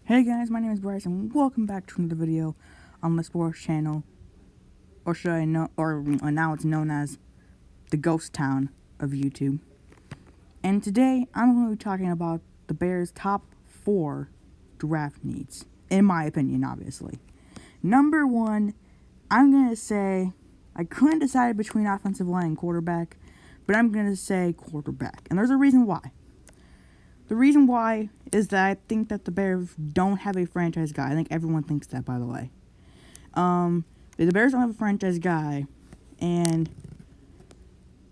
Hey guys, my name is Bryce and welcome back to another video on the sports channel, or should I know, or now it's known as the ghost town of YouTube. And today I'm going to be talking about the Bears' top 4 draft needs, in my opinion, obviously. Number 1, I'm going to say I couldn't decide between offensive line and quarterback, but I'm going to say quarterback, and there's a reason why. The reason why is that I think that the Bears don't have a franchise guy. I think everyone thinks that, by the way. The Bears don't have a franchise guy, and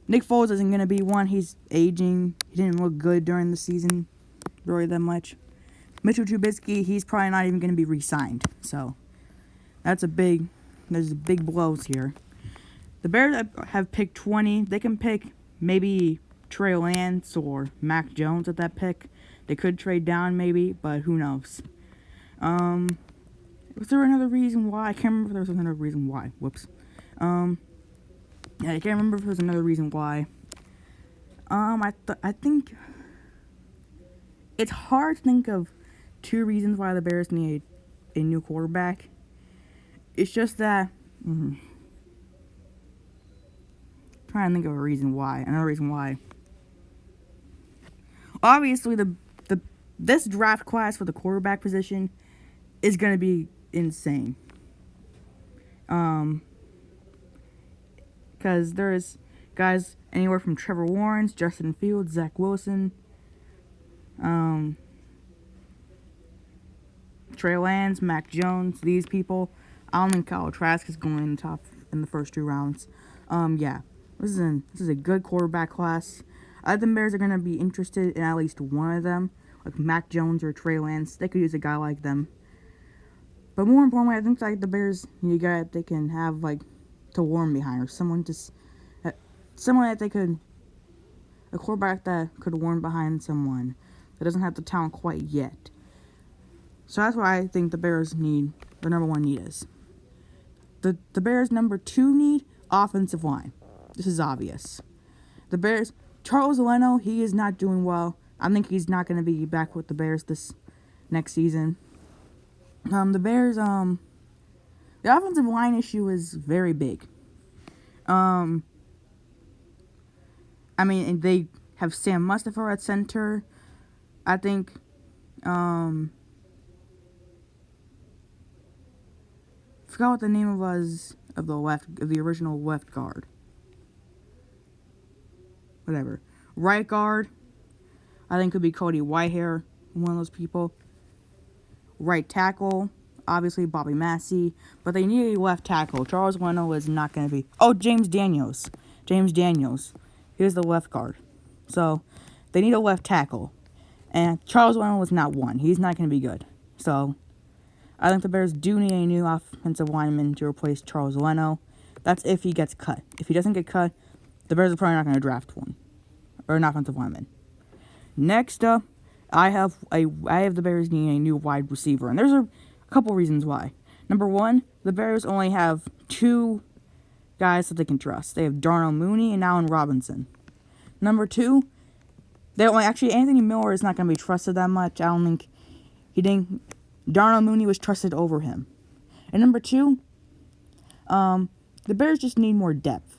Nick Foles isn't going to be one. He's aging. He didn't look good during the season, really that much. Mitchell Trubisky, he's probably not even going to be re-signed. So there's big blows here. The Bears have picked 20. They can pick maybe Trey Lance or Mac Jones at that pick. They could trade down maybe, but who knows. Was there another reason why? I can't remember if there was another reason why. Whoops. Yeah, I can't remember if there was another reason why. I think it's hard to think of 2 reasons why the Bears need a new quarterback. It's just that trying to think of a reason why. Another reason why. Obviously, this draft class for the quarterback position is going to be insane. Because there's guys anywhere from Trevor Lawrence, Justin Fields, Zach Wilson, Trey Lance, Mac Jones, these people. I don't think Kyle Trask is going in the top in the first 2 rounds. Yeah, this is a good quarterback class. I think the Bears are going to be interested in at least one of them, like Mac Jones or Trey Lance. They could use a guy like them. But more importantly, I think like the Bears need a guy that they can have like to warm behind, or someone that they could, a quarterback that could warm behind someone that doesn't have the talent quite yet. So that's why I think the Bears need, their number 1 need is. The Bears' number 2 need, offensive line. This is obvious. The Bears, Charles Leno, he is not doing well. I think he's not going to be back with the Bears this next season. The Bears, the offensive line issue is very big. I mean, they have Sam Mustipher at center. I think, forgot what the name was of the original left guard. Whatever. Right guard, I think could be Cody Whitehair, one of those people. Right tackle, obviously Bobby Massey, but they need a left tackle. Charles Leno is not going to be. Oh, James Daniels. Here's the left guard. So they need a left tackle, and Charles Leno is not one. He's not going to be good. So I think the Bears do need a new offensive lineman to replace Charles Leno. That's if he gets cut. If he doesn't get cut, the Bears are probably not going to draft one, or an offensive lineman. Next up, I have the Bears needing a new wide receiver, and there's a couple reasons why. Number 1, the Bears only have 2 guys that they can trust. They have Darnell Mooney and Allen Robinson. Number 2, Anthony Miller is not going to be trusted that much. I don't think Darnell Mooney was trusted over him. And number 2, the Bears just need more depth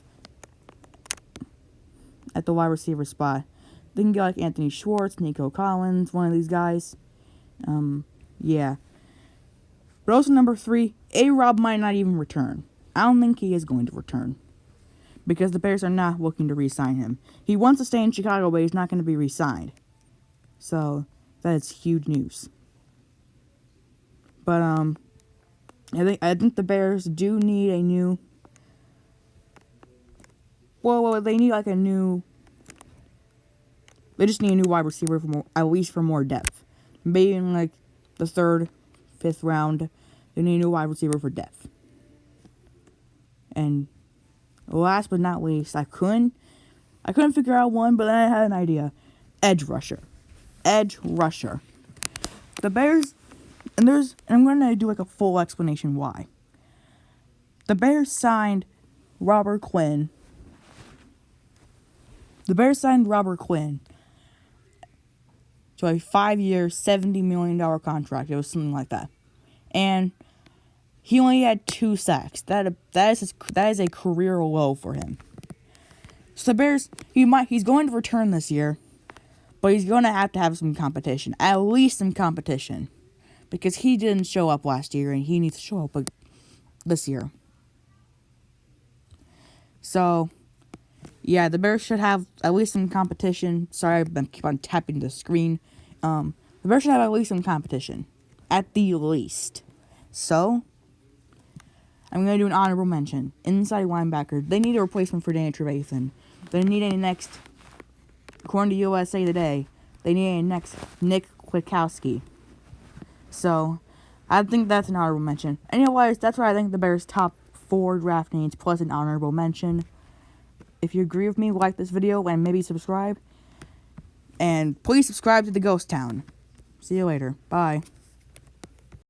at the wide receiver spot. They can get like Anthony Schwartz, Nico Collins, one of these guys. Yeah. But also number 3, A-Rob might not even return. I don't think he is going to return, because the Bears are not looking to re-sign him. He wants to stay in Chicago, but he's not going to be re-signed. So that is huge news. But I think the Bears do need a new. Well, they need like a new. They just need a new wide receiver at least for more depth. Maybe in like the 3rd, 5th round, they need a new wide receiver for depth. And last but not least, I couldn't figure out one, but then I had an idea. Edge rusher. The Bears, and I'm gonna do like a full explanation why. The Bears signed Robert Quinn. to a 5-year, $70 million contract. It was something like that. And he only had 2 sacks. That is a career low for him. So the Bears, he's going to return this year, but he's going to have some competition. At least some competition. Because he didn't show up last year, and he needs to show up this year. So, yeah, the Bears should have at least some competition. Sorry, I keep on tapping the screen. The Bears should have at least some competition. At the least. So, I'm going to do an honorable mention. Inside linebacker. They need a replacement for Danny Trevathan. They need a next, according to USA Today, they need a next Nick Kwiatkowski. So, I think that's an honorable mention. Anyways, that's why I think the Bears' top 4 draft needs plus an honorable mention. If you agree with me, like this video and maybe subscribe. And please subscribe to the Ghost Town. See you later. Bye.